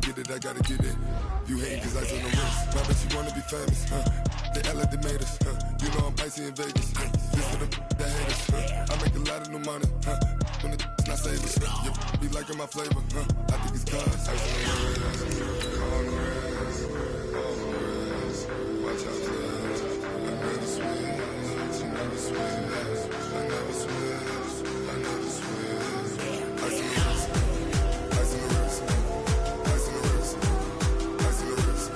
get it, I gotta get it. You hate cause ice on the wrist. I bet you wanna be famous, They LA they made us, You know I'm icy in Vegas, This for the that haters, I make a lot of new money, When the not savers, You be liking my flavor, I think it's cause ice on the wrist, on the wrist, on the wrist. Watch out, please. I never switch, I never switch, I never switch, I never switch. Ice on the wrist, ice on the wrist, ice on the wrist, ice on the wrist, ice on the wrist,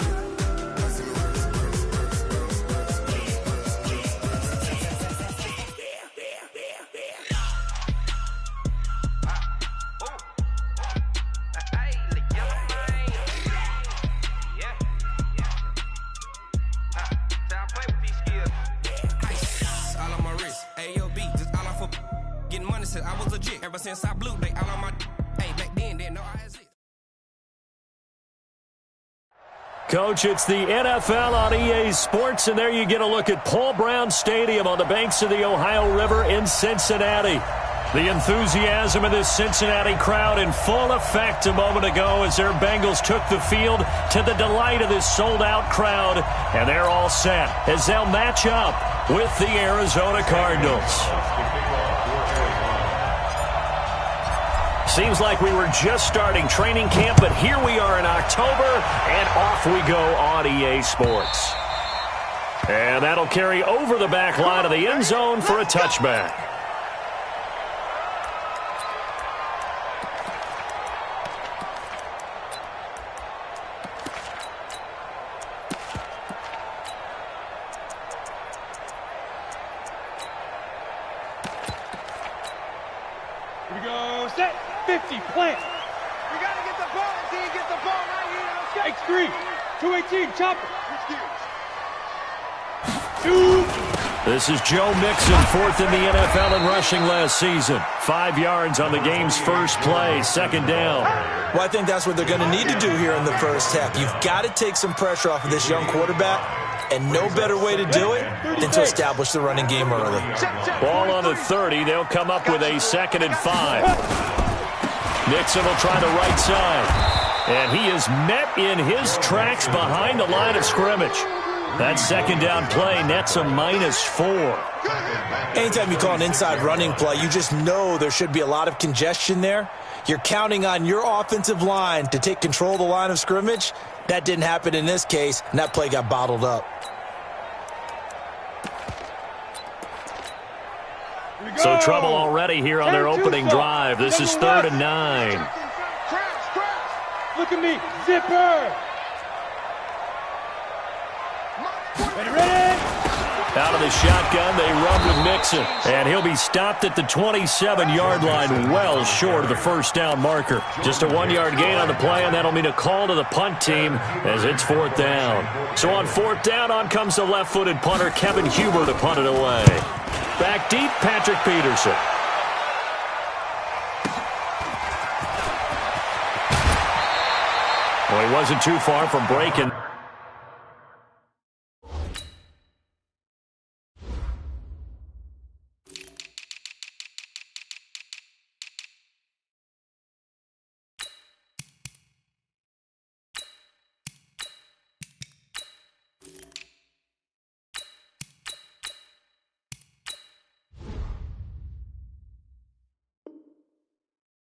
I was legit ever since I blew they all on my hey back then didn't know I had it. Coach, it's the NFL on EA Sports, and there you get a look at Paul Brown Stadium on the banks of the Ohio River in Cincinnati. The enthusiasm of this Cincinnati crowd in full effect a moment ago as their Bengals took the field to the delight of this sold-out crowd, and they're all set as they'll match up with the Arizona Cardinals. Seems like we were just starting training camp, but here we are in October, and off we go on EA Sports. And that'll carry over the back line of the end zone for a touchback. Here we go, set, 50, plant. We got to get the ball, D, get the ball right here. X3, 218, chopper. This is Joe Mixon, fourth in the NFL in rushing last season. 5 yards on the game's first play, second down. Well, I think that's what they're going to need to do here in the first half. You've got to take some pressure off of this young quarterback, and no better way to do it than to establish the running game early. Ball on the 30. They'll come up with a 2nd and 5. Nixon will try the right side. And he is met in his tracks behind the line of scrimmage. That second down play nets a -4. Anytime you call an inside running play, you just know there should be a lot of congestion there. You're counting on your offensive line to take control of the line of scrimmage. That didn't happen in this case, and that play got bottled up. So trouble already here on their opening drive. This is 3rd and 9. Look at me, zipper. Ready? Out of the shotgun, they run with Mixon. And he'll be stopped at the 27-yard line, well short of the first down marker. Just a 1-yard gain on the play, and that'll mean a call to the punt team as it's 4th down. So on 4th down, on comes the left-footed punter, Kevin Huber, to punt it away. Back deep, Patrick Peterson. Well, he wasn't too far from breaking.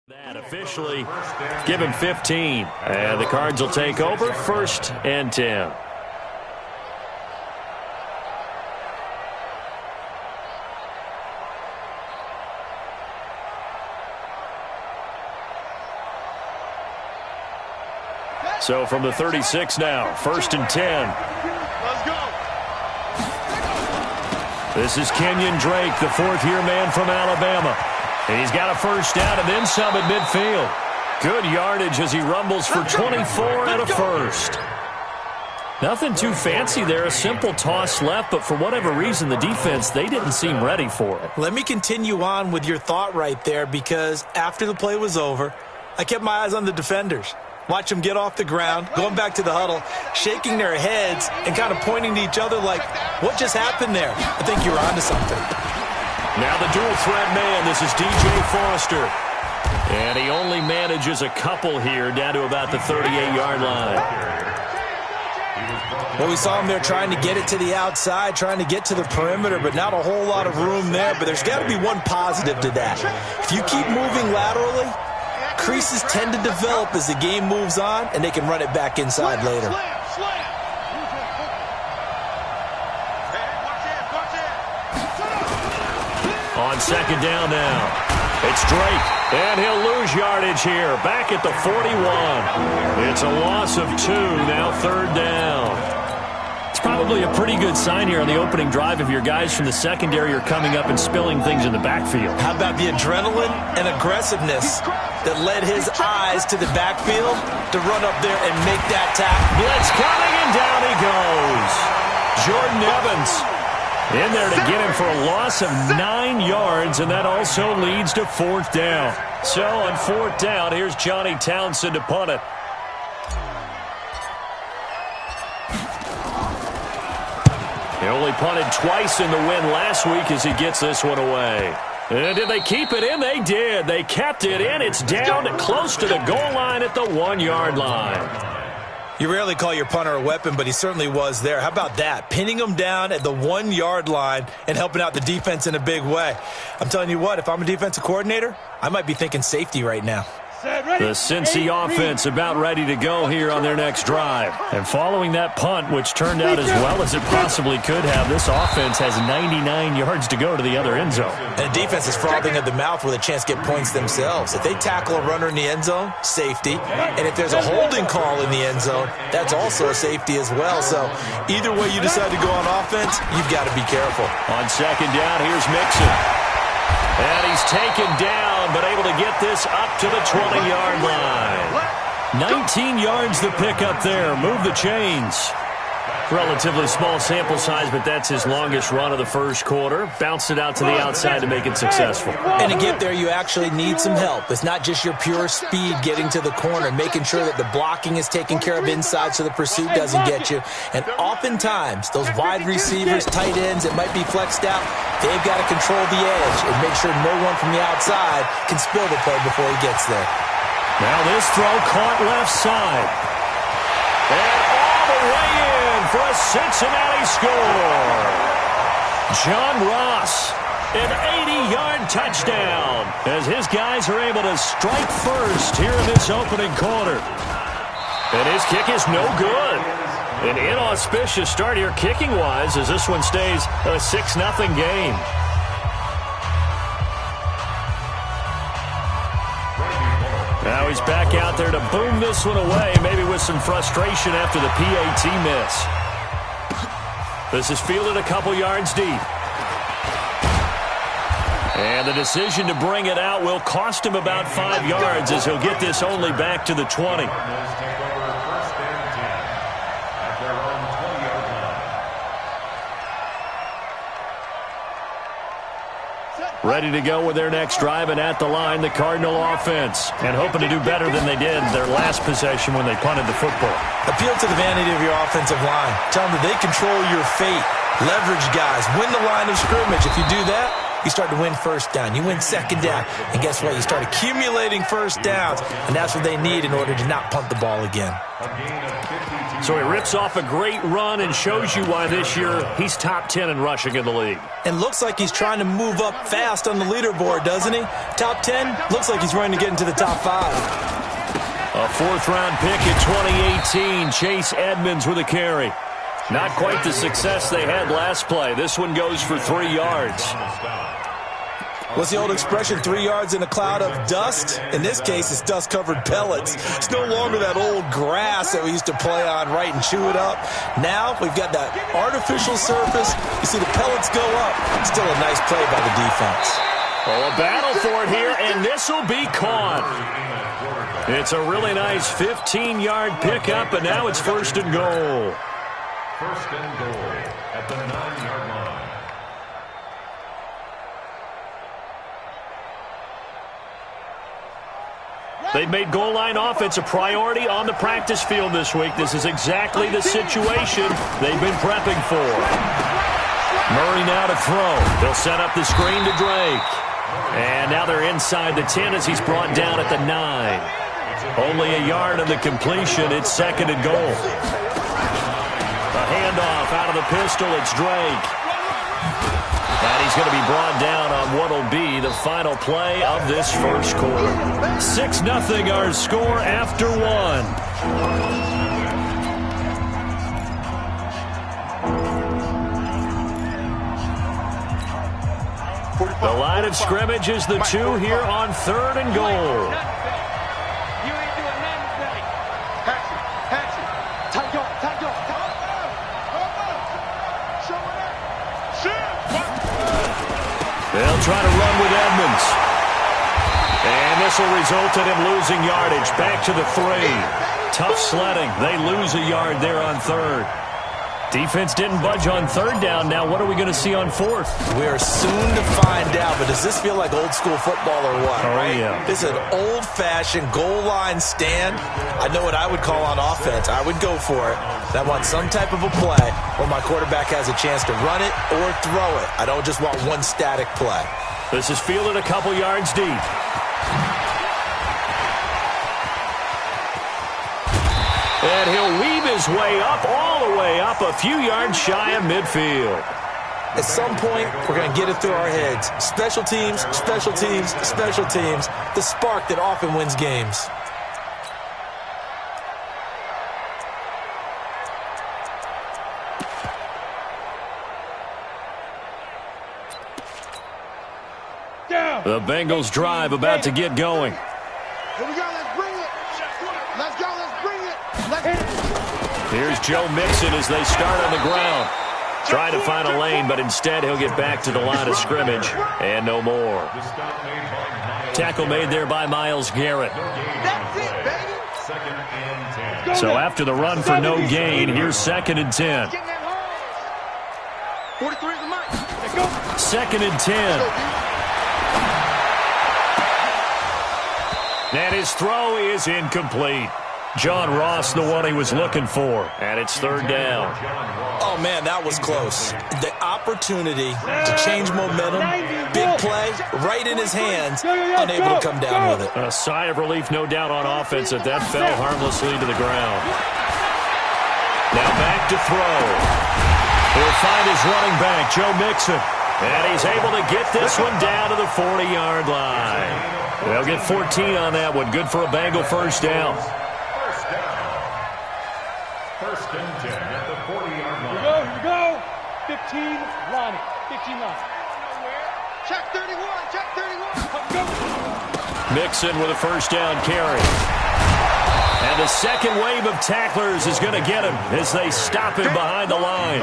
That officially give him 15. And the Cards will take over, 1st and 10. So from the 36 now, 1st and 10. Let's go. This is Kenyon Drake, the 4th-year man from Alabama. And he's got a first down and then some at midfield. Good yardage as he rumbles for 24 and a first. Nothing too fancy there. A simple toss left, but for whatever reason, the defense, they didn't seem ready for it. Let me continue on with your thought right there, because after the play was over, I kept my eyes on the defenders. Watch them get off the ground, going back to the huddle, shaking their heads and kind of pointing to each other like, what just happened there? I think you were onto something. Now the dual threat man, this is DJ Foster. And he only manages a couple here, down to about the 38-yard line. Well, we saw him there trying to get it to the outside, trying to get to the perimeter, but not a whole lot of room there. But there's got to be one positive to that. If you keep moving laterally, creases tend to develop as the game moves on, and they can run it back inside later. On second down now. It's Drake, and he'll lose yardage here, back at the 41. It's a loss of 2, now third down. It's probably a pretty good sign here on the opening drive if your guys from the secondary are coming up and spilling things in the backfield. How about the adrenaline and aggressiveness that led his eyes to the backfield to run up there and make that tackle? Blitz coming, and down he goes. Jordan Evans in there to get him for a loss of 9 yards, and that also leads to fourth down. So on fourth down, here's Johnny Townsend to punt it. He only punted twice in the win last week as he gets this one away. And did they keep it in? They did. They kept it in. It's down close to the goal line at the 1-yard line. You rarely call your punter a weapon, but he certainly was there. How about that? Pinning him down at the 1-yard line and helping out the defense in a big way. I'm telling you what, if I'm a defensive coordinator, I might be thinking safety right now. The Cincy offense about ready to go here on their next drive. And following that punt, which turned out as well as it possibly could have, this offense has 99 yards to go to the other end zone. And the defense is frothing at the mouth with a chance to get points themselves. If they tackle a runner in the end zone, safety. And if there's a holding call in the end zone, that's also a safety as well. So either way you decide to go on offense, you've got to be careful. On second down, here's Mixon. And he's taken down, but able to get this up to the 20-yard line. 19 yards to pick up there. Move the chains. Relatively small sample size, but that's his longest run of the first quarter. Bounced it out to the outside to make it successful. And to get there, you actually need some help. It's not just your pure speed getting to the corner, making sure that the blocking is taken care of inside so the pursuit doesn't get you. And oftentimes, those wide receivers, tight ends that might be flexed out, they've got to control the edge and make sure no one from the outside can spill the play before he gets there. Now this throw caught left side. And all the way in for a Cincinnati score. John Ross, an 80-yard touchdown as his guys are able to strike first here in this opening quarter. And his kick is no good. An inauspicious start here kicking-wise as this one stays a 6-0 game. Now he's back out there to boom this one away, maybe with some frustration after the PAT miss. This is fielded a couple yards deep. And the decision to bring it out will cost him about 5 yards as he'll get this only back to the 20. Ready to go with their next drive, and at the line, the Cardinal offense. And hoping to do better than they did their last possession when they punted the football. Appeal to the vanity of your offensive line. Tell them that they control your fate. Leverage guys. Win the line of scrimmage. If you do that, you start to win first down. You win second down. And guess what? You start accumulating first downs. And that's what they need in order to not punt the ball again. So he rips off a great run and shows you why this year he's top 10 in rushing in the league. And looks like he's trying to move up fast on the leaderboard, doesn't he? Top 10, looks like he's running to get into the top 5. A fourth-round pick in 2018, Chase Edmonds with a carry. Not quite the success they had last play. This one goes for 3 yards. What's the old expression, 3 yards in a cloud of dust? In this case, it's dust-covered pellets. It's no longer that old grass that we used to play on, right, and chew it up. Now we've got that artificial surface. You see the pellets go up. Still a nice play by the defense. Oh, a battle for it here, and this will be caught. It's a really nice 15-yard pickup, and now it's first and goal. First and goal at the 9-yard line. They've made goal line offense a priority on the practice field this week. This is exactly the situation they've been prepping for. Murray now to throw. They'll set up the screen to Drake. And now they're inside the 10 as he's brought down at the 9. Only a yard of the completion. It's 2nd and goal. A handoff out of the pistol. It's Drake. And he's going to be brought down on what will be the final play of this first quarter. 6-0 our score after 1. The line of scrimmage is the 2 here on 3rd and goal. They'll try to run with Edmonds. And this will result in him losing yardage. Back to the 3. Tough sledding. They lose a yard there on 3rd. Defense didn't budge on 3rd down. Now what are we going to see on 4th? We're soon to find out, but does this feel like old school football or what? Oh, right? Yeah. This is an old-fashioned goal line stand. I know what I would call on offense. I would go for it. I want some type of a play where my quarterback has a chance to run it or throw it. I don't just want one static play. This is fielded a couple yards deep. And he'll weave his way up, all the way up, a few yards shy of midfield. At some point, we're going to get it through our heads. Special teams, special teams, special teams. The spark that often wins games. The Bengals drive about to get going. Here we go, let's bring it. Let's go, let's bring it. Let's hit it. Here's Joe Mixon as they start on the ground. Trying to find a lane, but instead he'll get back to the line of scrimmage. And no more. Tackle made there by Myles Garrett. That's it, baby. So after the run for no gain, here's 2nd and 10. 43 is the mic. 2nd and 10. And his throw is incomplete. John Ross, the one he was looking for. And it's 3rd down. Oh, man, that was close. The opportunity to change momentum, big play, right in his hands, unable to come down with it. A sigh of relief, no doubt, on offense that fell harmlessly to the ground. Now back to throw. He'll find his running back, Joe Mixon. And he's able to get this one down to the 40-yard line. They'll get 14 on that one. Good for a Bengal first down. First and 10 at the 40-yard line. Here we go. 15 line. 15 line. Check 31, check 31. Mixon with a first down carry. And the second wave of tacklers is going to get him as they stop him behind the line.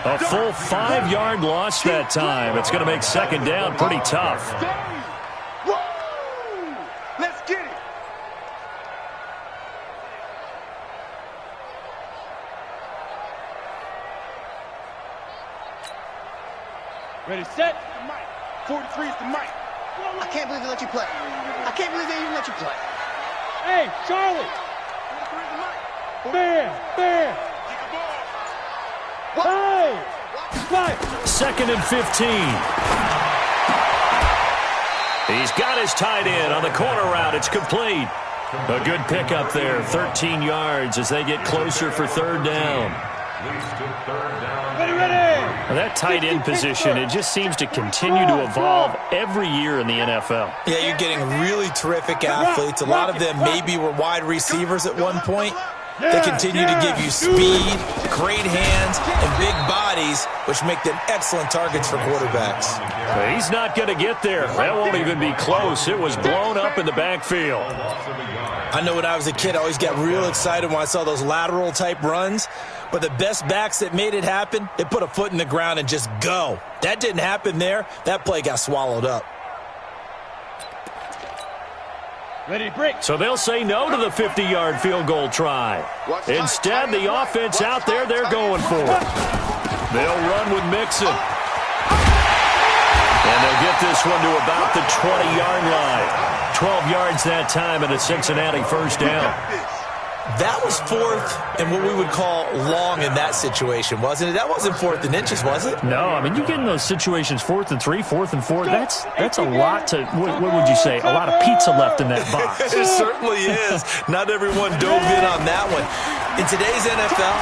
A full 5-yard loss that time. It's going to make 2nd down pretty tough. Let's get it. Ready, set. 43 is the mic. I can't believe they let you play. I can't believe they even let you play. Hey, Charlie. 43 is the mic. Bear. Hey. Right. 2nd and 15. He's got his tight end on the corner route. It's complete. A good pickup there. 13 yards as they get closer for 3rd down. Ready. That tight end position, it just seems to continue to evolve every year in the NFL. Yeah, you're getting really terrific athletes. A lot of them maybe were wide receivers at one point. They continue to give you speed, great hands, and big bodies, which make them excellent targets for quarterbacks. He's not going to get there. That won't even be close. It was blown up in the backfield. I know when I was a kid, I always got real excited when I saw those lateral-type runs. But the best backs that made it happen, they put a foot in the ground and just go. That didn't happen there. That play got swallowed up. Ready, break. So they'll say no to the 50-yard field goal try. Instead, the offense out there, they're going for it. They'll run with Mixon. And they'll get this one to about the 20-yard line. 12 yards that time and a Cincinnati first down. That was fourth and what we would call long in that situation, wasn't it? That wasn't fourth and inches, was it? No, I mean, you get in those situations 4th and 3, 4th and 4. That's a lot to, what would you say, a lot of pizza left in that box. It certainly is. Not everyone dove in on that one. In today's NFL,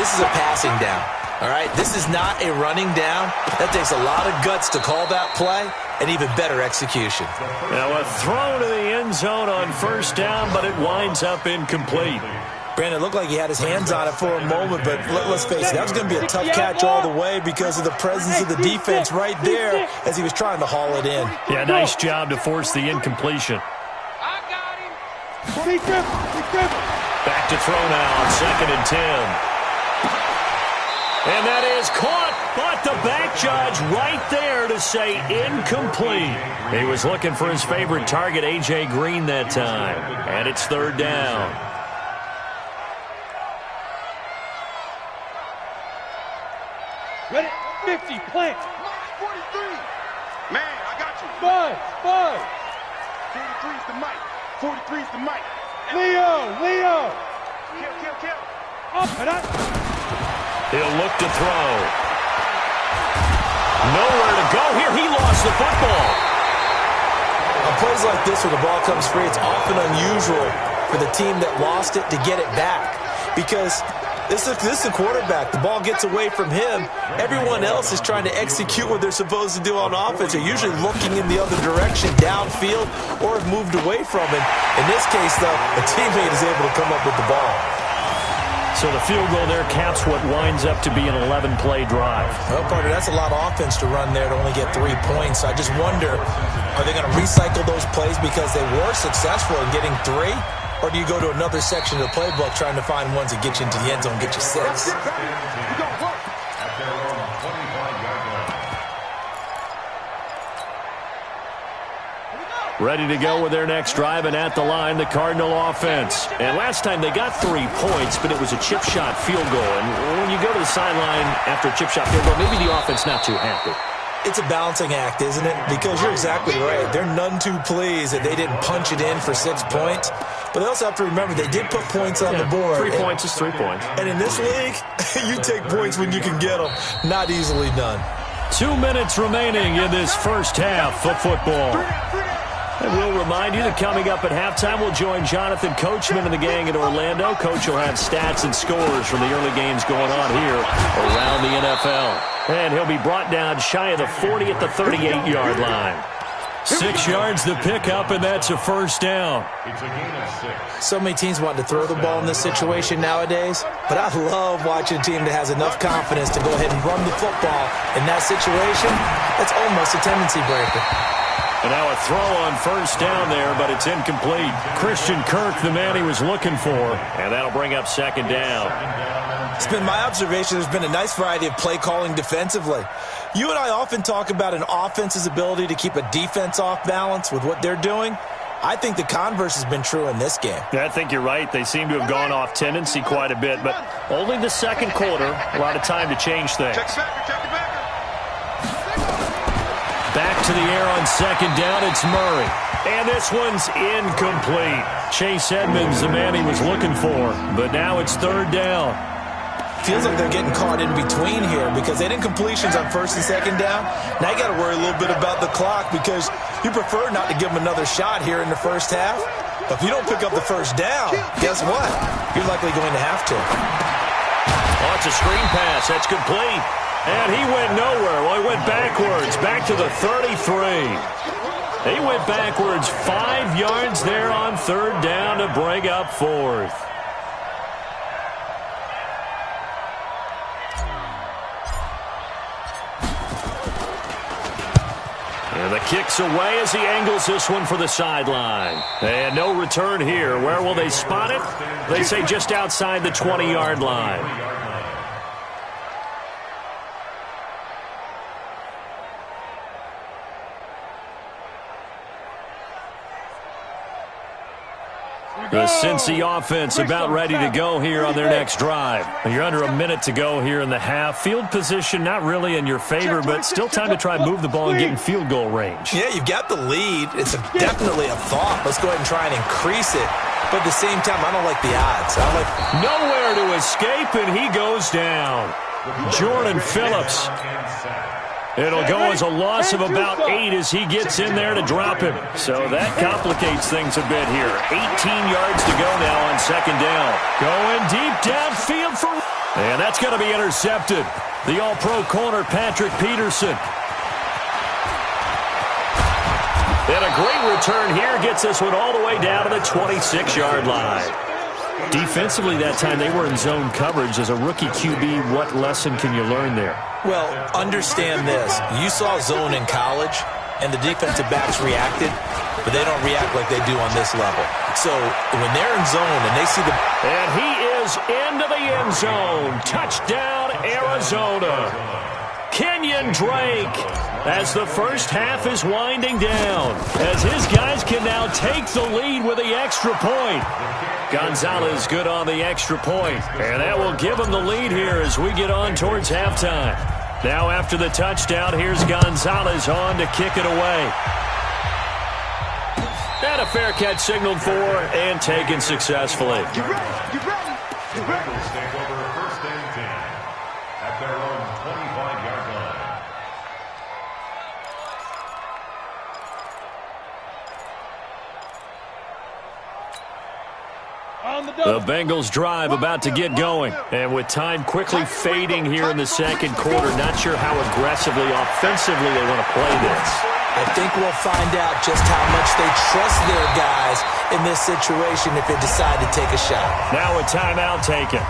this is a passing down. All right, this is not a running down. That takes a lot of guts to call that play and even better execution. Now a throw to the end zone on 1st down, but it winds up incomplete. Brandon, it looked like he had his hands on it for a moment, but let's face it, that was going to be a tough catch all the way because of the presence of the defense right there as he was trying to haul it in. Yeah, nice job to force the incompletion. I got him. Back to throw now on 2nd and 10. And that is caught, but the back judge right there to say incomplete. He was looking for his favorite target, A.J. Green, that time. And it's 3rd down. Ready? 50, plant. 43. Man, I got you. Buzz. 43's the mic. 43's the mic. Leo. Kill. Up and up. He'll look to throw. Nowhere to go here. He lost the football. On plays like this where the ball comes free, it's often unusual for the team that lost it to get it back because this is the quarterback. The ball gets away from him. Everyone else is trying to execute what they're supposed to do on offense. They're usually looking in the other direction, downfield, or have moved away from him. In this case, though, a teammate is able to come up with the ball. So the field goal there caps what winds up to be an 11-play drive. Well, partner, that's a lot of offense to run there to only get 3 points. I just wonder, are they going to recycle those plays because they were successful in getting 3? Or do you go to another section of the playbook trying to find ones that get you into the end zone, get you 6? Ready to go with their next drive, and at the line, the Cardinal offense. And last time they got 3 points, but it was a chip shot field goal. And when you go to the sideline after a chip shot field goal, maybe the offense not too happy. It's a balancing act, isn't it? Because you're exactly right. They're none too pleased that they didn't punch it in for 6 points. But they also have to remember they did put points on the board. 3 points is 3 points. And in this league, you take points when you can get them. Not easily done. 2 minutes remaining in this first half of football. And we'll remind you that coming up at halftime, we'll join Jonathan Coachman and the gang in Orlando. Coach will have stats and scores from the early games going on here around the NFL. And he'll be brought down shy of the 40 at the 38-yard line. 6 yards the pickup, and that's a 1st down. It's a gain of 6. So many teams want to throw the ball in this situation nowadays, but I love watching a team that has enough confidence to go ahead and run the football. In that situation, that's almost a tendency breaker. And now a throw on 1st down there, but it's incomplete. Christian Kirk, the man he was looking for, and that'll bring up 2nd down. It's been my observation there's been a nice variety of play calling defensively. You and I often talk about an offense's ability to keep a defense off balance with what they're doing. I think the converse has been true in this game. Yeah, I think you're right. They seem to have gone off tendency quite a bit, but only the 2nd quarter, a lot of time to change things. Back to the air on 2nd down, it's Murray. And this one's incomplete. Chase Edmonds, the man he was looking for, but now it's 3rd down. Feels like they're getting caught in between here because they did completions on 1st and 2nd down. Now you got to worry a little bit about the clock because you prefer not to give them another shot here in the 1st half. But if you don't pick up the 1st down, guess what? You're likely going to have to. Oh, it's a screen pass. That's complete. And he went nowhere. Well, he went backwards, back to the 33. He went backwards 5 yards there on 3rd down to bring up 4th. And the kick's away as he angles this one for the sideline. And no return here. Where will they spot it? They say just outside the 20-yard line. The Cincy offense about ready to go here on their next drive. You're under a minute to go here in the half. Field position not really in your favor, but still time to try and move the ball and get in field goal range. Yeah, you've got the lead. It's definitely a thought. Let's go ahead and try and increase it. but at the same time, I don't like the odds. Nowhere to escape, and he goes down. Jordan Phillips. It'll go as a loss of about 8 as he gets in there to drop him. So that complicates things a bit here. 18 yards to go now on second down. Going deep downfield for... And that's going to be intercepted. The all-pro corner, Patrick Peterson. And a great return here gets this one all the way down to the 26-yard line. Defensively that time, they were in zone coverage. As a rookie QB, what lesson can you learn there? Well, understand this. You saw zone in college, and the defensive backs reacted, but they don't react like they do on this level. So when they're in zone and they see the... And he is into the end zone. Touchdown, Arizona. Kenyon Drake, as the first half is winding down, as his guys can now take the lead with the extra point. Gonzalez good on the extra point, and that will give him the lead here as we get on towards halftime. Now after the touchdown, here's Gonzalez on to kick it away. And a fair catch signaled for and taken successfully. Get ready, get ready, get ready. Bengals take over first and 10 at their own 25-yard line. The Bengals drive about to get going. And with time quickly fading here in the second quarter, not sure how aggressively, offensively they want to play this. I think we'll find out just how much they trust their guys in this situation if they decide to take a shot. Now a timeout taken.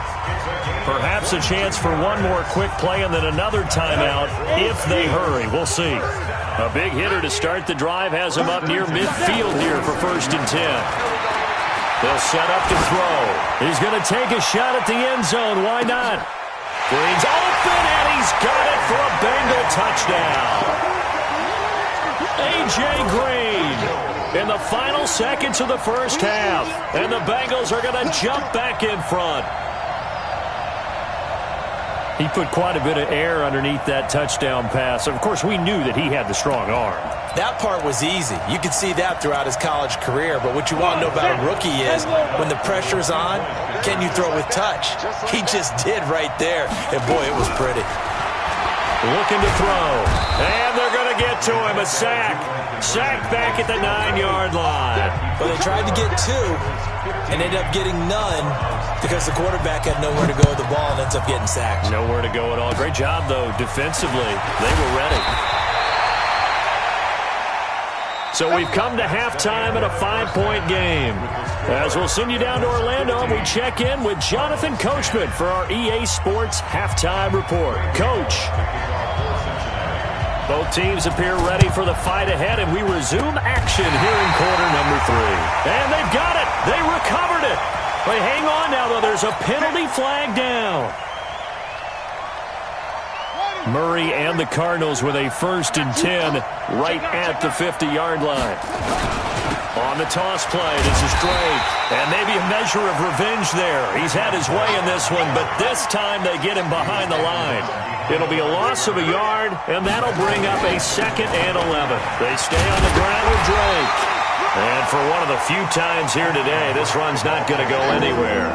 Perhaps a chance for one more quick play and then another timeout if they hurry. We'll see. A big hitter to start the drive has him up near midfield here for first and 10. They'll set up to throw. He's going to take a shot at the end zone. Why not? Green's open, and he's got it for a Bengal touchdown. A.J. Green in the final seconds of the first half. And the Bengals are going to jump back in front. He put quite a bit of air underneath that touchdown pass. Of course, we knew that he had the strong arm. That part was easy. You could see that throughout his college career. But what you want to know about a rookie is when the pressure's on, can you throw with touch? He just did right there. And, boy, it was pretty. Looking to throw. And they're going to get to him. A sack. Sack back at the 9-yard line. Well, they tried to get 2 and ended up getting none because the quarterback had nowhere to go with the ball and ends up getting sacked. Nowhere to go at all. Great job, though, defensively. They were ready. So we've come to halftime in a 5-point game. As we'll send you down to Orlando, and we check in with Jonathan Coachman for our EA Sports Halftime Report. Coach. Both teams appear ready for the fight ahead, and we resume action here in quarter number 3. And they've got it. They recovered it. But hang on now, though. There's a penalty flag down. Murray and the Cardinals with a first and 10 right at the 50-yard line. On the toss play, this is Drake. And maybe a measure of revenge there. He's had his way in this one, but this time they get him behind the line. It'll be a loss of a yard, and that'll bring up a 2nd and 11. They stay on the ground with Drake. And for one of the few times here today, this run's not going to go anywhere.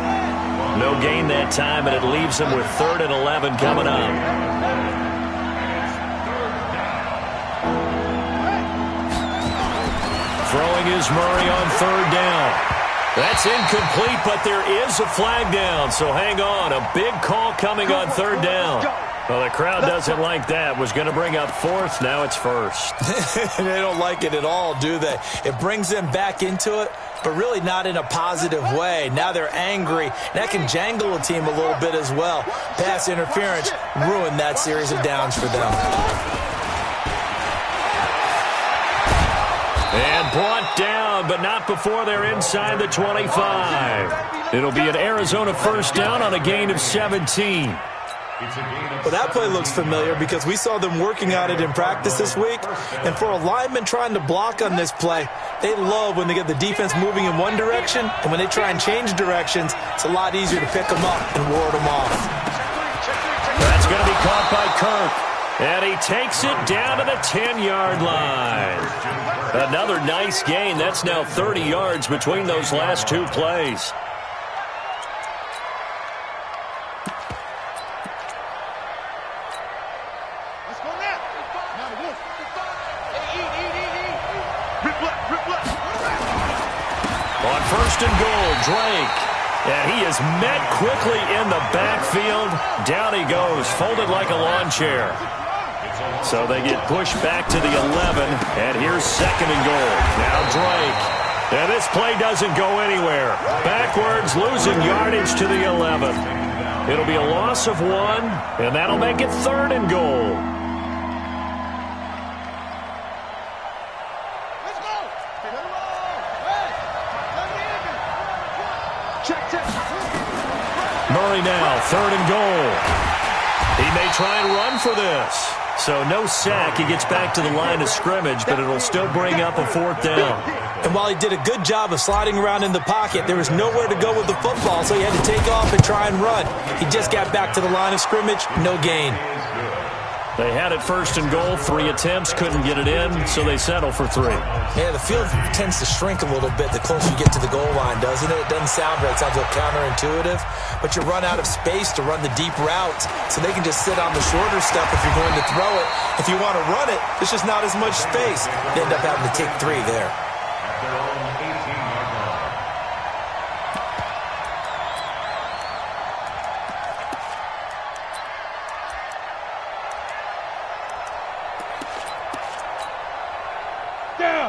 No gain that time, and it leaves them with 3rd and 11 coming up. Throwing is Murray on 3rd down. That's incomplete, but there is a flag down, so hang on. A big call coming on 3rd down. Well, the crowd doesn't like that. Was going to bring up 4th, now it's 1st. They don't like it at all, do they? It brings them back into it, but really not in a positive way. Now they're angry. That can jangle a team a little bit as well. Pass interference ruined that series of downs for them. And brought down, but not before they're inside the 25. It'll be an Arizona first down on a gain of 17. Well, that play looks familiar because we saw them working on it in practice this week. And for a lineman trying to block on this play, they love when they get the defense moving in one direction. And when they try and change directions, it's a lot easier to pick them up and ward them off. That's going to be caught by Kirk. And he takes it down to the 10-yard line. Another nice gain. That's now 30 yards between those last two plays. On first and goal, Drake. And he is met quickly in the backfield. Down he goes, folded like a lawn chair. So they get pushed back to the 11, and here's second and goal. Now Drake. And this play doesn't go anywhere. Backwards, losing yardage to the 11. It'll be a loss of 1, and that'll make it third and goal. Murray now, third and goal. He may try and run for this. So no sack. He gets back to the line of scrimmage, but it'll still bring up a fourth down. And while he did a good job of sliding around in the pocket, there was nowhere to go with the football, so he had to take off and try and run. He just got back to the line of scrimmage, no gain. They had it first and goal, 3 attempts, couldn't get it in, so they settle for 3. Yeah, the field tends to shrink a little bit the closer you get to the goal line, doesn't it? It doesn't sound right. It sounds a little counterintuitive, but you run out of space to run the deep routes, so they can just sit on the shorter stuff if you're going to throw it. If you want to run it, there's just not as much space. They end up having to take 3 there.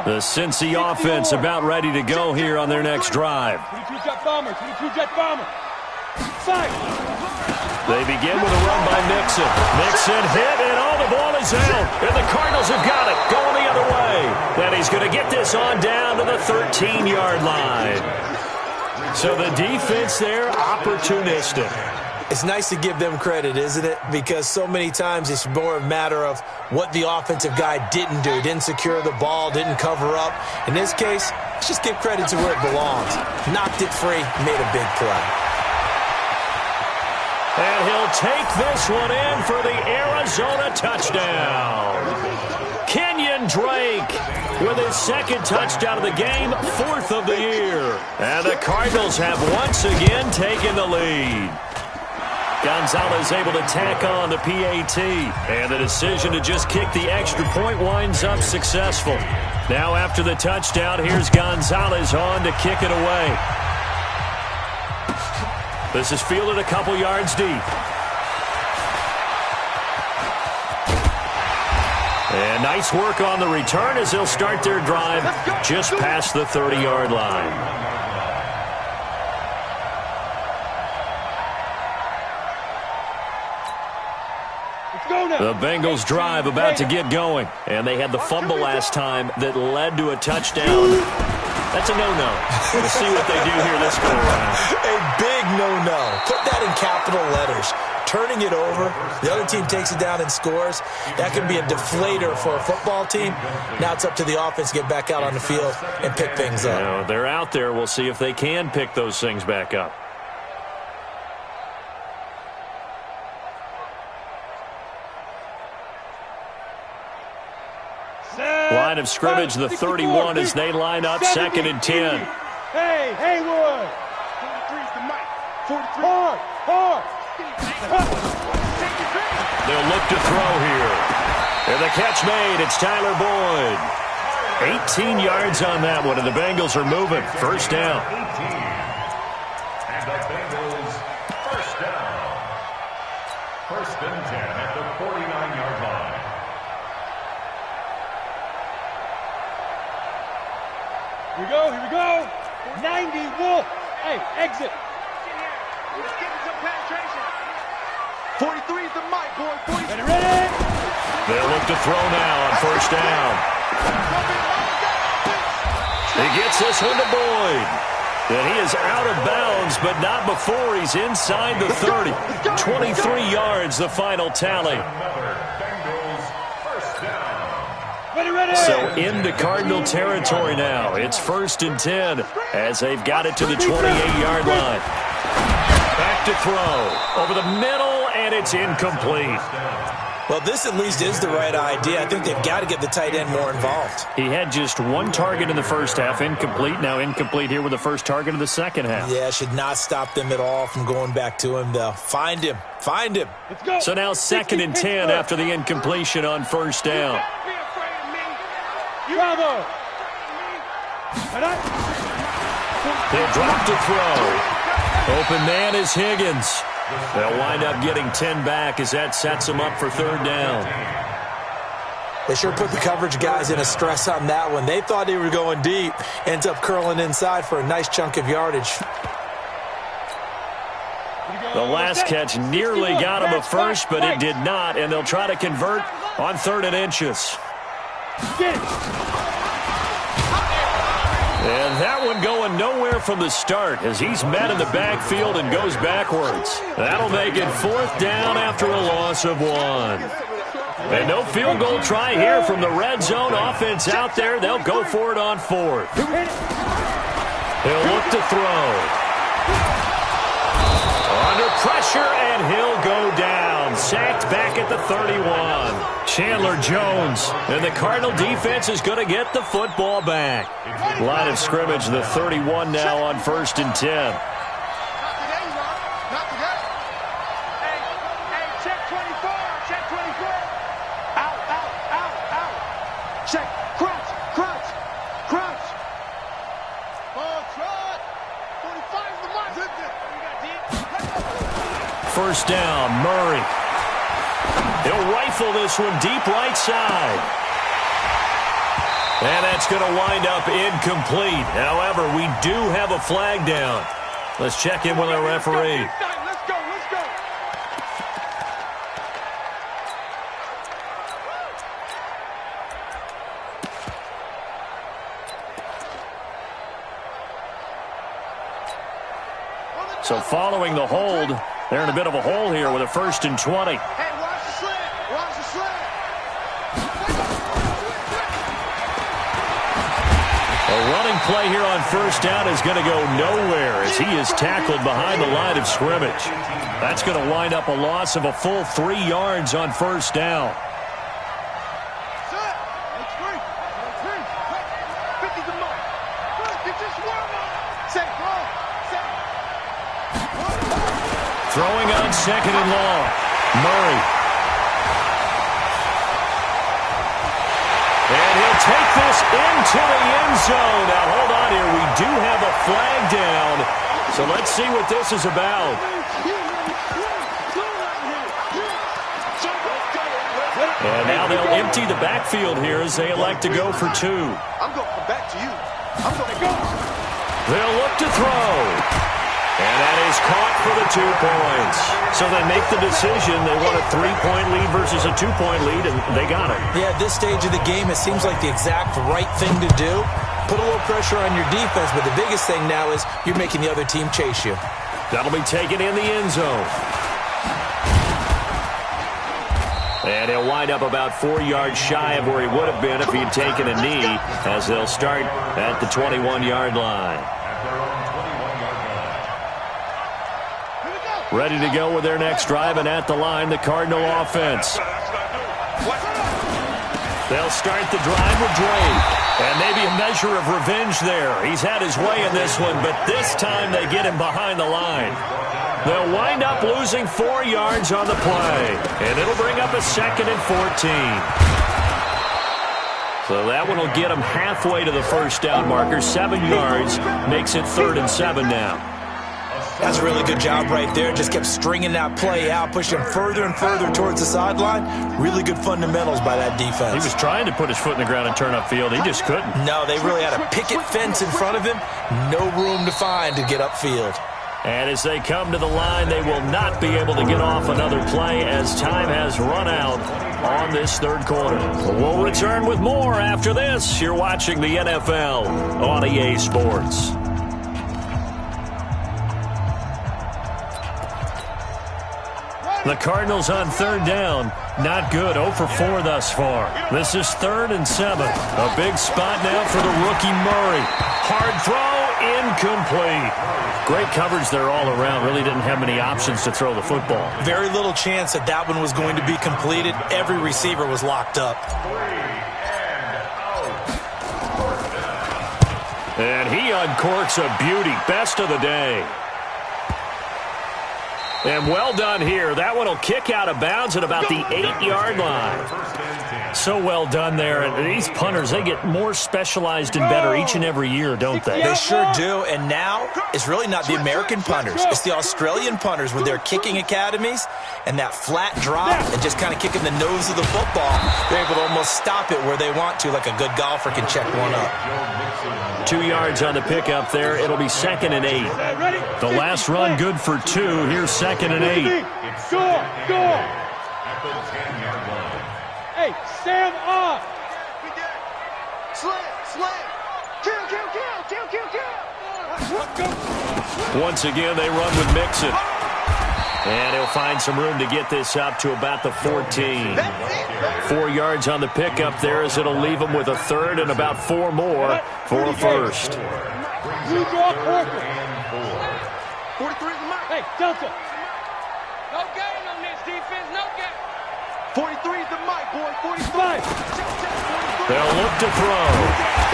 The Cincy offense about ready to go here on their next drive. 22 Jet Bomber, 22 Jet Bomber. Fight. They begin with a run by Mixon. Mixon hit, and the ball is out. And the Cardinals have got it, going the other way. Then he's going to get this on down to the 13-yard line. So the defense there, opportunistic. It's nice to give them credit, isn't it? Because so many times it's more a matter of what the offensive guy didn't do. Didn't secure the ball, didn't cover up. In this case, let's just give credit to where it belongs. Knocked it free, made a big play. And he'll take this one in for the Arizona touchdown. Kenyon Drake with his second touchdown of the game, 4th of the year. And the Cardinals have once again taken the lead. Gonzalez able to tack on the PAT, and the decision to just kick the extra point winds up successful. Now after the touchdown, here's Gonzalez on to kick it away. This is fielded a couple yards deep. And nice work on the return as they'll start their drive just past the 30-yard line. The Bengals drive about to get going, and they had the fumble last time that led to a touchdown. That's a no-no. We'll see what they do here this go around. A big no-no. Put that in capital letters. Turning it over, the other team takes it down and scores. That can be a deflator for a football team. Now it's up to the offense to get back out on the field and pick things up. You know, they're out there. We'll see if they can pick those things back up. Line of scrimmage, the 31 as they line up, 2nd and 10. Hey, Haywood. 43's the mic. 43. Hard. They'll look to throw here. And the catch made. It's Tyler Boyd. 18 yards on that one, and the Bengals are moving. First down. And the Bengals first down. 1st and 10 at the 49-yard line. Here we go. 90 Wolf. Hey, exit. He's getting some penetration. 43 is the mic, boy. 43. Ready? They'll look to throw now on first down. He gets this one to Boyd. And he is out of bounds, but not before he's inside the 30. 23 yards, the final tally. Ready. So into Cardinal territory now. It's 1st and 10 as they've got it to the 28-yard line. Back to throw. Over the middle, and it's incomplete. Well, this at least is the right idea. I think they've got to get the tight end more involved. He had just one target in the first half, incomplete. Now incomplete here with the first target of the second half. Yeah, should not stop them at all from going back to him, though. Find him. Find him. Let's go. So now 2nd and 10 after the incompletion on first down. Bravo. He'll drop to throw. Open man is Higgins. They'll wind up getting 10 back as that sets them up for 3rd down. They sure put the coverage guys in a stress on that one. They thought they were going deep. Ends up curling inside for a nice chunk of yardage. The last catch nearly got him a first, but it did not, and they'll try to convert on 3rd and inches. And that one going nowhere from the start as he's met in the backfield and goes backwards. That'll make it 4th down after a loss of 1. And no field goal try here from the red zone offense out there. They'll go for it on 4th. He'll look to throw. Under pressure, and he'll go down. Sacked back at the 31. Chandler Jones. And the Cardinal defense is going to get the football back. Line of scrimmage, the 31 now on 1st and 10. Not today. Hey, check 24. Check 24. Out. Check. Crunch. Ball trot. 45 is the mark. First down, Murray. He'll rifle this one deep right side. And that's going to wind up incomplete. However, we do have a flag down. Let's check in with our referee. Let's go. So following the hold, they're in a bit of a hole here with a 1st and 20. Hey, watch the slant. A running play here on first down is going to go nowhere as he is tackled behind the line of scrimmage. That's going to wind up a loss of a full 3 yards on first down. Throwing on 2nd and long. Murray. And he'll take this into the end zone. Now, hold on here. We do have a flag down. So let's see what this is about. And now they'll empty the backfield here as they elect to go for 2. I'm going to come back to you. I'm going to go. They'll look to throw. And that is caught for the 2 points. So they make the decision. They want a 3-point lead versus a 2-point lead, and they got it. Yeah, at this stage of the game, it seems like the exact right thing to do. Put a little pressure on your defense, but the biggest thing now is you're making the other team chase you. That'll be taken in the end zone. And he'll wind up about 4 yards shy of where he would have been if he'd taken a knee, as they'll start at the 21-yard line. Ready to go with their next drive, and at the line, the Cardinal offense. They'll start the drive with Drake. And maybe a measure of revenge there. He's had his way in this one, but this time they get him behind the line. They'll wind up losing 4 yards on the play. And it'll bring up a 2nd and 14. So that one will get them halfway to the first down marker. 7 yards makes it 3rd and 7 now. That's a really good job right there. Just kept stringing that play out, pushing him further and further towards the sideline. Really good fundamentals by that defense. He was trying to put his foot in the ground and turn upfield. He just couldn't. No, they really had a picket fence in front of him. No room to find to get upfield. And as they come to the line, they will not be able to get off another play as time has run out on this 3rd quarter. We'll return with more after this. You're watching the NFL on EA Sports. The Cardinals on 3rd down. Not good. 0 for 4 thus far. This is 3rd and 7. A big spot now for the rookie Murray. Hard throw incomplete. Great coverage there all around. Really didn't have many options to throw the football. Very little chance that that one was going to be completed. Every receiver was locked up. And he uncorks a beauty. Best of the day. And well done here. That one will kick out of bounds at about the 8-yard line. So well done there. And these punters, they get more specialized and better each and every year, don't they? They sure do. And now it's really not the American punters. It's the Australian punters with their kicking academies and that flat drop and just kind of kicking the nose of the football. They're able to almost stop it where they want to, like a good golfer can check one up. 2 yards on the pickup there. It'll be 2nd and 8. The last run good for 2. Here's 2nd and 8. Go! Hey, Sam off! Slam! Kill! Once again, they run with Mixon. And he'll find some room to get this up to about the 14. 4 yards on the pickup there as it'll leave him with a 3rd and about 4 more for a 1st. You draw Corker. 43 is the mark. Hey, Delta. No gain on this defense, no gain. 43 is the mic, boy. 45. They'll look to throw.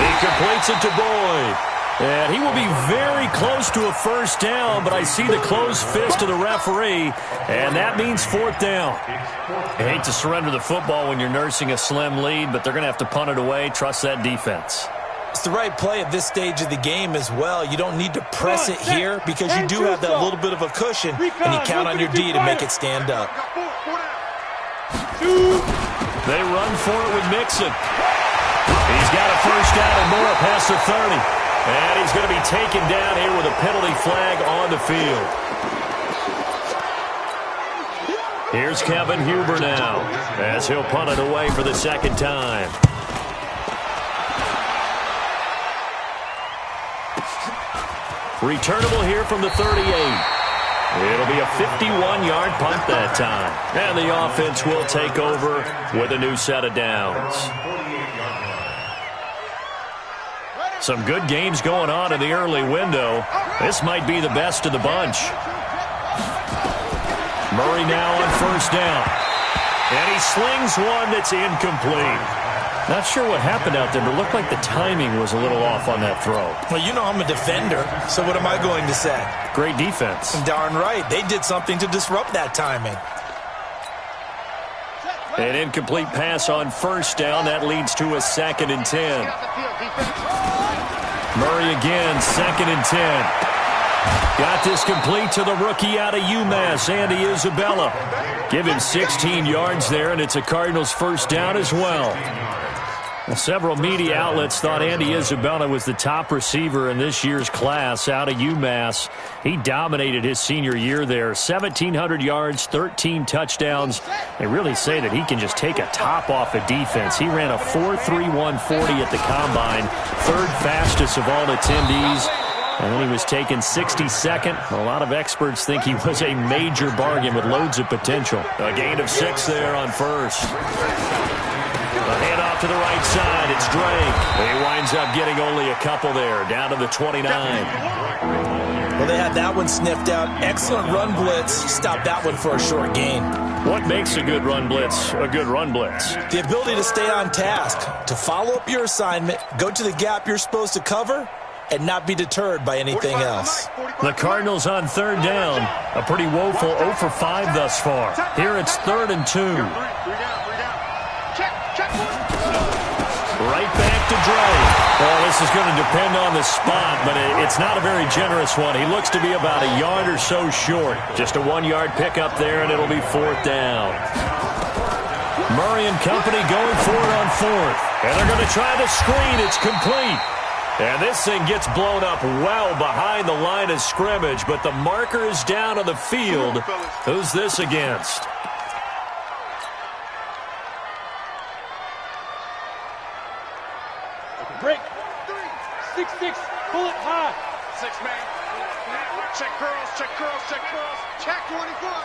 He completes it to Boyd. And he will be very close to a 1st down, but I see the closed fist of the referee, and that means 4th down. I hate to surrender the football when you're nursing a slim lead, but they're going to have to punt it away. Trust that defense. It's the right play at this stage of the game as well. You don't need to press it here because you do have that little bit of a cushion, and you count on your D to make it stand up. They run for it with Mixon. He's got a 1st down and more past the 30. And he's going to be taken down here with a penalty flag on the field. Here's Kevin Huber now as he'll punt it away for the 2nd time. Returnable here from the 38. It'll be a 51-yard punt that time. And the offense will take over with a new set of downs. Some good games going on in the early window. This might be the best of the bunch. Murray now on 1st down. And he slings one that's incomplete. Not sure what happened out there, but it looked like the timing was a little off on that throw. Well, you know I'm a defender, so what am I going to say? Great defense. Darn right. They did something to disrupt that timing. An incomplete pass on 1st down. That leads to a 2nd and 10. Murray again, 2nd and 10. Got this complete to the rookie out of UMass, Andy Isabella. Give him 16 yards there, and it's a Cardinals 1st down as well. Well, several media outlets thought Andy Isabella was the top receiver in this year's class out of UMass. He dominated his senior year there. 1,700 yards, 13 touchdowns. They really say that he can just take a top off a defense. He ran a 4.31 40 at the Combine, 3rd fastest of all attendees. And then he was taken 62nd. A lot of experts think he was a major bargain with loads of potential. A gain of 6 there on 1st. A handoff to the right side. It's Drake. He winds up getting only a couple there, down to the 29. Well, they had that one sniffed out. Excellent run blitz. Stopped that one for a short gain. What makes a good run blitz a good run blitz? The ability to stay on task, to follow up your assignment, go to the gap you're supposed to cover, and not be deterred by anything else. The Cardinals on 3rd down. A pretty woeful 0 for 5 thus far. Here it's 3rd and 2. Right back to Drake. Well, this is going to depend on the spot, but it's not a very generous one. He looks to be about a yard or so short. Just a 1-yard pickup there, and it'll be 4th down. Murray and company going for it on 4th. And they're going to try the screen. It's complete. And this thing gets blown up well behind the line of scrimmage, but the marker is down on the field. Who's this against? Break. 6-6. Pull it high. 6-man. Check girls. Check 24.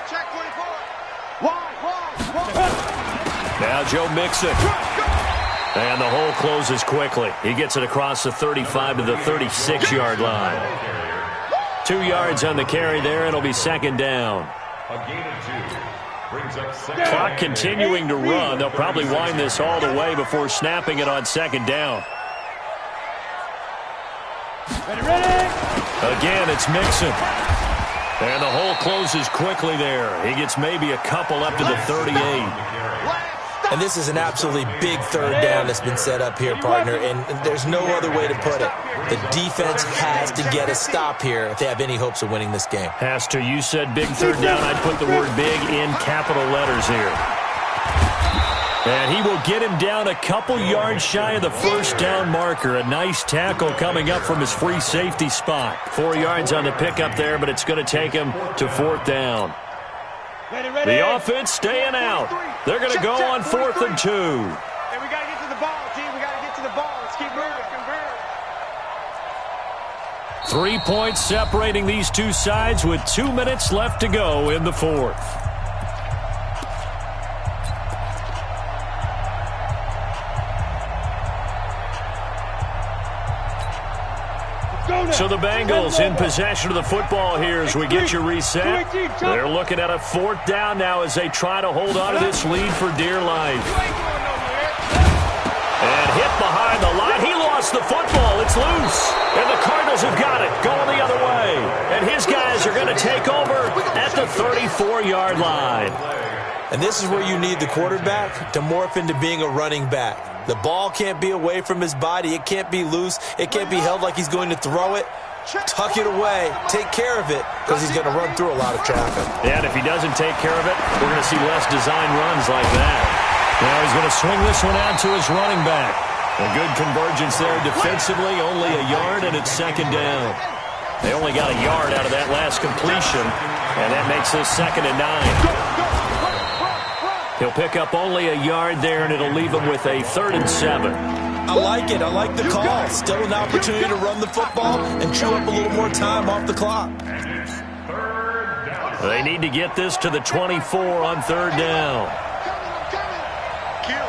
Check 24. Wide. Now Joe Mixon. And the hole closes quickly. He gets it across the 35 to the 36-yard line. 2 yards on the carry there. It'll be second down. A gain of 2. Brings up second. Clock continuing to run. They'll probably wind this all the way before snapping it on second down. Ready? Again, it's Mixon. And the hole closes quickly there. He gets maybe a couple up to the 38. And this is an absolutely big third down that's been set up here, partner, and there's no other way to put it. The defense has to get a stop here if they have any hopes of winning this game. Has to. You said big third down. I'd put the word big in capital letters here. And he will get him down a couple yards shy of the first down marker. A nice tackle coming up from his free safety spot. 4 yards on the pickup there, but it's going to take him to fourth down. Ready. The offense staying out. They're going to go on 4th and 2. Hey, we got to get to the ball, team. We got to get to the ball. Let's keep moving. 3 points separating these two sides with 2 minutes left to go in the fourth. So the Bengals in possession of the football here as we get you reset. They're looking at a 4th down now as they try to hold on to this lead for dear life. And hit behind the line. He lost the football. It's loose. And the Cardinals have got it going the other way. And his guys are going to take over at the 34-yard line. And this is where you need the quarterback to morph into being a running back. The ball can't be away from his body. It can't be loose. It can't be held like he's going to throw it. Tuck it away. Take care of it because he's going to run through a lot of traffic. Yeah, and if he doesn't take care of it, we're going to see less design runs like that. Now he's going to swing this one out to his running back. A good convergence there defensively, only a yard, and it's second down. They only got a yard out of that last completion, and that makes this 2nd and 9. He'll pick up only a yard there, and it'll leave him with a 3rd and 7. I like it. I like the call. Still an opportunity to run the football and chew up a little more time off the clock. They need to get this to the 24 on 3rd down. Kill.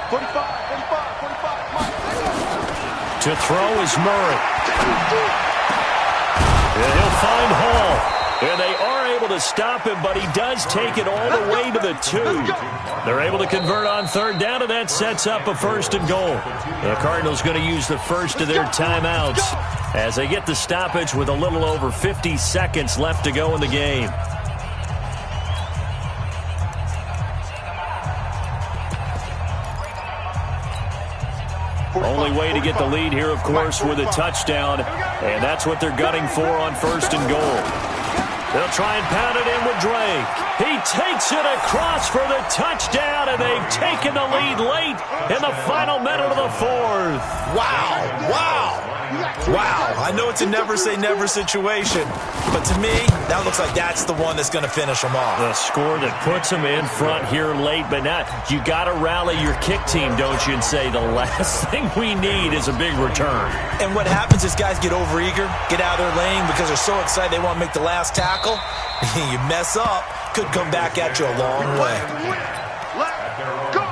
45. To throw is Murray. And he'll find Hall. And they are able to stop him, but he does take it all the way to the 2. They're able to convert on 3rd down, and that sets up a 1st and goal. The Cardinals going to use the first of their timeouts as they get the stoppage with a little over 50 seconds left to go in the game. Only way to get the lead here, of course, with a touchdown, and that's what they're gunning for on 1st and goal. They'll try and pound it in with Drake. He takes it across for the touchdown, and they've taken the lead late in the final minute of the 4th. Wow. I know it's a never-say-never situation, but to me, that looks like that's the one that's going to finish them off. The score that puts them in front here late, but not. You got to rally your kick team, don't you, and say the last thing we need is a big return. And what happens is guys get overeager, get out of their lane because they're so excited they want to make the last tackle. You mess up, could come back at you a long way. Let's go.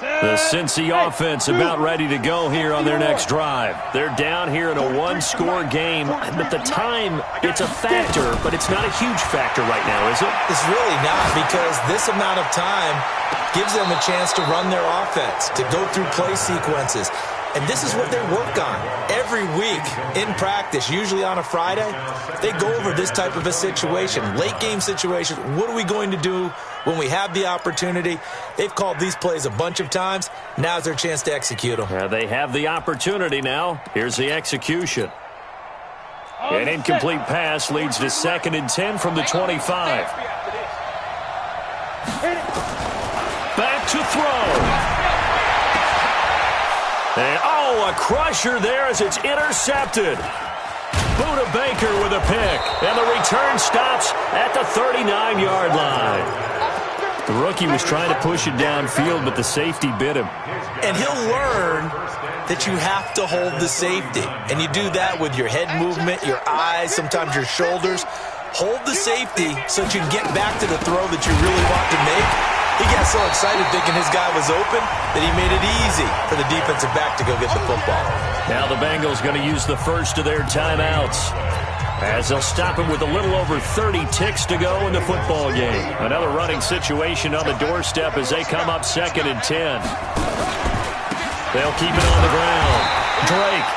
The Cincy offense about ready to go here on their next drive. They're down here in a one-score game, but the time, it's a factor, but it's not a huge factor right now, is it? It's really not, because this amount of time gives them a chance to run their offense, to go through play sequences. And this is what they work on every week in practice, usually on a Friday. They go over this type of a situation, late game situation. What are we going to do when we have the opportunity? They've called these plays a bunch of times. Now's their chance to execute them. They have the opportunity now. Here's the execution. An incomplete pass leads to 2nd and 10 from the 25. Back to throw. And, a crusher there as it's intercepted. Buda Baker with a pick. And the return stops at the 39-yard line. The rookie was trying to push it downfield, but the safety bit him. And he'll learn that you have to hold the safety. And you do that with your head movement, your eyes, sometimes your shoulders. Hold the safety so that you can get back to the throw that you really want to make. He got so excited thinking his guy was open that he made it easy for the defensive back to go get the football. Now the Bengals going to use the first of their timeouts, as they'll stop him with a little over 30 ticks to go in the football game. Another running situation on the doorstep as they come up 2nd and 10. They'll keep it on the ground. Drake.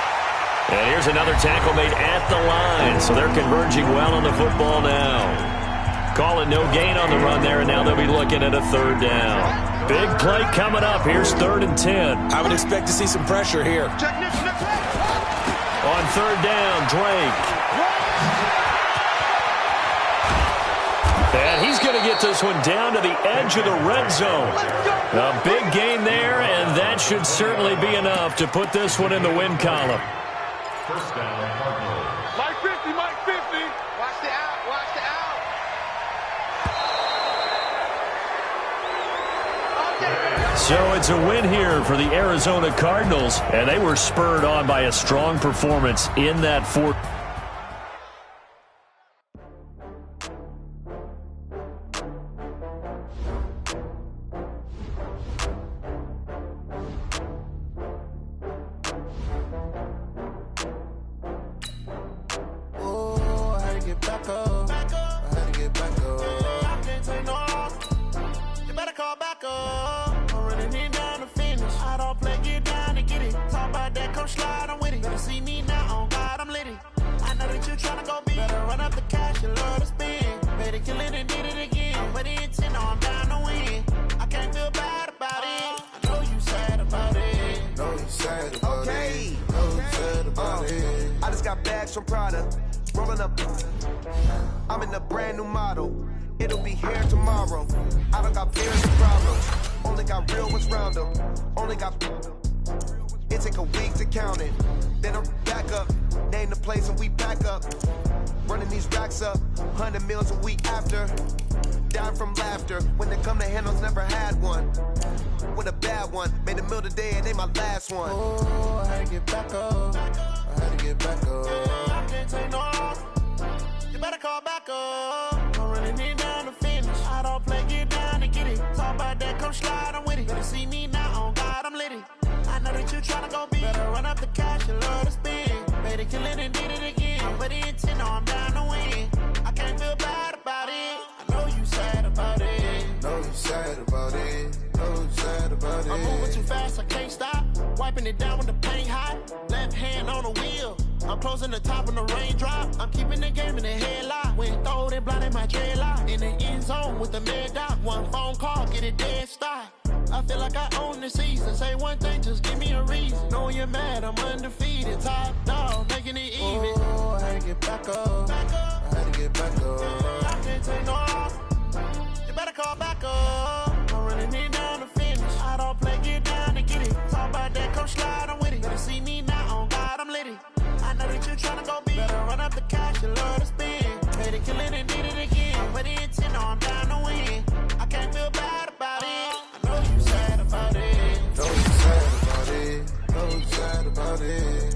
And here's another tackle made at the line, so they're converging well on the football now. Call it no gain on the run there, and now they'll be looking at a 3rd down. Big play coming up. Here's 3rd and 10. I would expect to see some pressure here. On 3rd down, Drake. And he's going to get this one down to the edge of the red zone. A big gain there, and that should certainly be enough to put this one in the win column. First down, Cardinals. Mike 50, Mike 50. Watch the out, watch the out. So it's a win here for the Arizona Cardinals, and they were spurred on by a strong performance in that fourth. Some product, rolling up. I'm in a brand new model. It'll be here tomorrow. I don't got fears and problems. Only got real ones round them. Only got. It take a week to count it. Then I'm back up. Name the place and we back up. Running these racks up. 100 meals a week after. Dying from laughter. When they come to handles, never had one. With a bad one. Made a meal today and they my last one. Oh, I had to get back up. I had to get back up. I can't take no off. You better call back up. I'm running it down to finish. I don't play, get down to get it. Talk about that, come slide, I'm with it. Better see me now, on God, I'm litty. I know that you tryna go big. Better run up the cash, you love to spend. Better kill it and did it again. But the intent, no, I'm down to win. I can't feel bad about it. I know you sad about it. Know you sad about it. Know you sad about it. I'm moving too fast, I can't stop. Wiping it down with the paint hot. Left hand on the wheel. I'm closing the top when the raindrop. I'm keeping the game in the headlock. When throwed and blinded my dreadlock. In the end zone with the mad dot. One phone call, get it dead stop. I feel like I own the season. Say one thing, just give me a reason. Knowing you're mad, I'm undefeated. Top dog, making it even. Oh, I had to get back up. I had to get back up. I can't take no off. You better call back up. I'm running it down to finish. I don't play, get down to get it. Talk about that, come slide, I'm with it. Better see me now, on God, I'm litty. I know that you tryna go big. Better run up the cash, you love to spend. Made it, kill it, and did it again. But the intent, no, I'm down to win. I can't feel bad about it. I know you sad about it. Know you sad about it. Know you sad about it.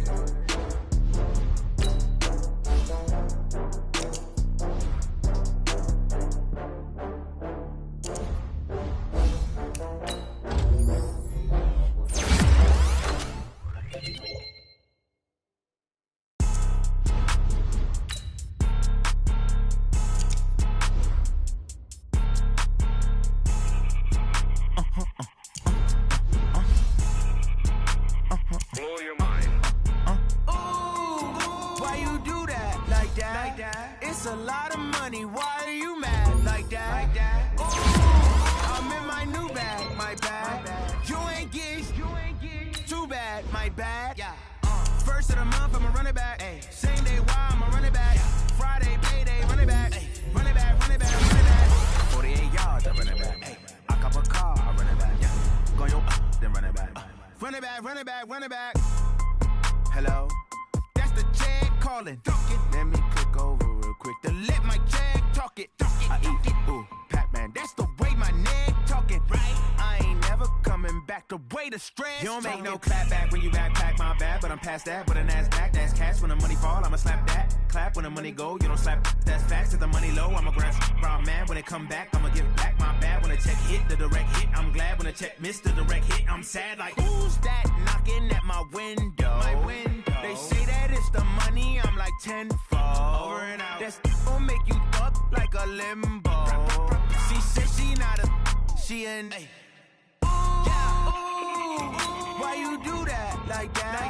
Blow your mind. Why you do that like that? It's a lot of money. Why are you mad like that? Ooh, I'm in my new bag, my bad. You ain't get too bad, my bad. First of the month, I'ma run it back. Same day, why I'ma run it back. Friday, payday, run it back. Run it back, run it back, run it back. 48 yards, I run it back. I cop a car, I run it back. Go yo, then run it back. Run it back, run it back, run it back. Hello? That's the Jag calling. Dunkin', duck it. I eat it, ooh, Pac-Man. That's the way my neck talking. Right, I ain't never coming back. The way the stress. You don't make no clap back when you backpack, my bad. But I'm past that with a NASDAQ. That's cash. When the money fall, I'ma slap that. Clap when the money go, you don't slap. That's facts. If the money low, I'ma grab round man. When it come back, I'ma give back my bad. When the check hit, the direct hit, I'm glad. When the check missed the direct hit, I'm sad. Like, who's that knocking at my window? My window. They say that it's the money, I'm like tenfold. Over and out. That's gon' make you up like a limbo. She said she not a, she an. Ooh, yeah. Ooh, why you do that like that?